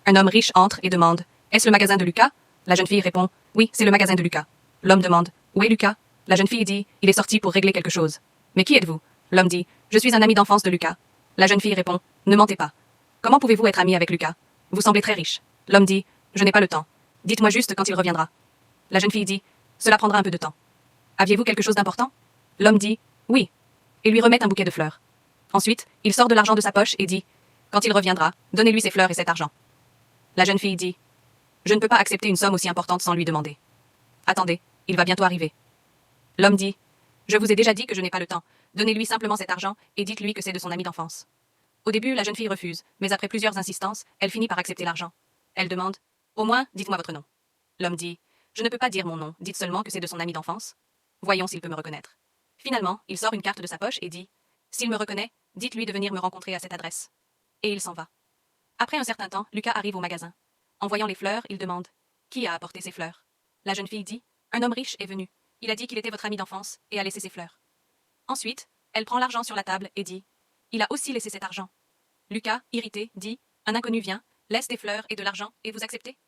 Un homme riche entre et demande « Est-ce le magasin de Lucas ?» La jeune fille répond « Oui, c'est le magasin de Lucas. » L'homme demande « Où est Lucas ?» La jeune fille dit « Il est sorti pour régler quelque chose. » « Mais qui êtes-vous » L'homme dit « Je suis un ami d'enfance de Lucas. » La jeune fille répond « Ne mentez pas. Comment pouvez-vous être ami avec Lucas? Vous semblez très riche. » L'homme dit « Je n'ai pas le temps. Dites-moi juste quand il reviendra. » La jeune fille dit « Cela prendra un peu de temps. » Aviez-vous quelque chose d'important? L'homme dit « Oui. » Et lui remet un bouquet de fleurs. Ensuite, il sort de l'argent de sa poche et dit « Quand il reviendra, donnez-lui ses fleurs et cet argent. » La jeune fille dit « Je ne peux pas accepter une somme aussi importante sans lui demander. Attendez, il va bientôt arriver. » L'homme dit « Je vous ai déjà dit que je n'ai pas le temps. Donnez-lui simplement cet argent et dites-lui que c'est de son ami d'enfance. » Au début, la jeune fille refuse, mais après plusieurs insistances, elle finit par accepter l'argent. Elle demande « Au moins, dites-moi votre nom. » L'homme dit « Je ne peux pas dire mon nom, dites seulement que c'est de son ami d'enfance. Voyons s'il peut me reconnaître. » Finalement, il sort une carte de sa poche et dit « S'il me reconnaît, dites-lui de venir me rencontrer à cette adresse. » Et il s'en va. Après un certain temps, Lucas arrive au magasin. En voyant les fleurs, il demande « Qui a apporté ces fleurs ?» La jeune fille dit « Un homme riche est venu. Il a dit qu'il était votre ami d'enfance et a laissé ses fleurs. » Ensuite, elle prend l'argent sur la table et dit « Il a aussi laissé cet argent. » Lucas, irrité, dit « Un inconnu vient, laisse des fleurs et de l'argent et vous acceptez?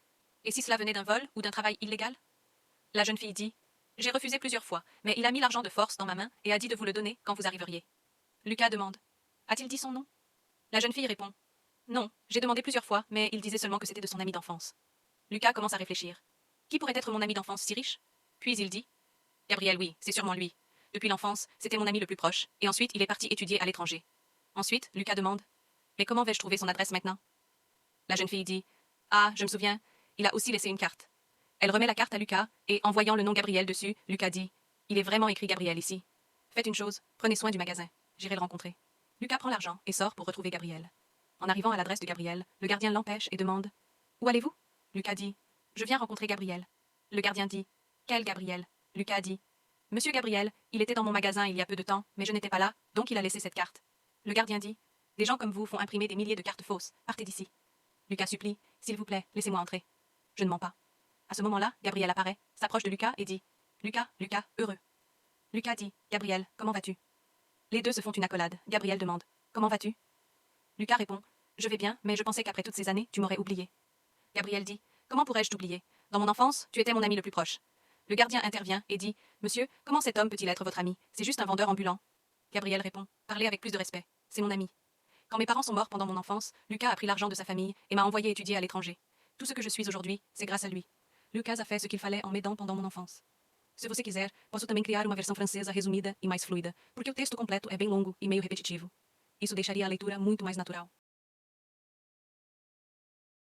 Et si cela venait d'un vol ou d'un travail illégal ?» La jeune fille dit « J'ai refusé plusieurs fois, mais il a mis l'argent de force dans ma main et a dit de vous le donner quand vous arriveriez. » Lucas demande « A-t-il dit son nom ?» La jeune fille répond « Non, j'ai demandé plusieurs fois, mais il disait seulement que c'était de son ami d'enfance. » Lucas commence à réfléchir. Qui pourrait être mon ami d'enfance si riche? Puis il dit « Gabriel, oui, c'est sûrement lui. Depuis l'enfance, c'était mon ami le plus proche, et ensuite il est parti étudier à l'étranger. » Ensuite, Lucas demande « Mais comment vais-je trouver son adresse maintenant ?» La jeune fille dit « Ah, je me souviens, il a aussi laissé une carte. » Elle remet la carte à Lucas, et en voyant le nom Gabriel dessus, Lucas dit « Il est vraiment écrit Gabriel ici. Faites une chose, prenez soin du magasin. J'irai le rencontrer. » Lucas prend l'argent et sort pour retrouver Gabriel. En arrivant à l'adresse de Gabriel, le gardien l'empêche et demande « Où allez-vous » Lucas dit « Je viens rencontrer Gabriel. » Le gardien dit « Quel Gabriel ?» Lucas dit « Monsieur Gabriel, il était dans mon magasin il y a peu de temps, mais je n'étais pas là, donc il a laissé cette carte. » Le gardien dit « Des gens comme vous font imprimer des milliers de cartes fausses. Partez d'ici. » Lucas supplie « S'il vous plaît, laissez-moi entrer. Je ne mens pas. » À ce moment-là, Gabriel apparaît, s'approche de Lucas et dit « Lucas, Lucas, heureux. » Lucas dit « Gabriel, comment vas-tu » Les deux se font une accolade. Gabriel demande « Comment vas-tu » Lucas répond « Je vais bien, mais je pensais qu'après toutes ces années, tu m'aurais oublié. » Gabriel dit « Comment pourrais-je t'oublier? Dans mon enfance, tu étais mon ami le plus proche. » Le gardien intervient et dit « Monsieur, comment cet homme peut-il être votre ami? C'est juste un vendeur ambulant. » Gabriel répond « Parlez avec plus de respect. C'est mon ami. Quand mes parents sont morts pendant mon enfance, Lucas a pris l'argent de sa famille et m'a envoyé étudier à l'étranger. Tout ce que je suis aujourd'hui, c'est grâce à lui. Lucas a fait ce qu'il fallait en m'aidant pendant mon enfance. Se você quiser, posso também criar uma versão francesa resumida e mais fluida, porque o texto completo é bem longo e meio repetitivo. Isso deixaria a leitura muito mais natural.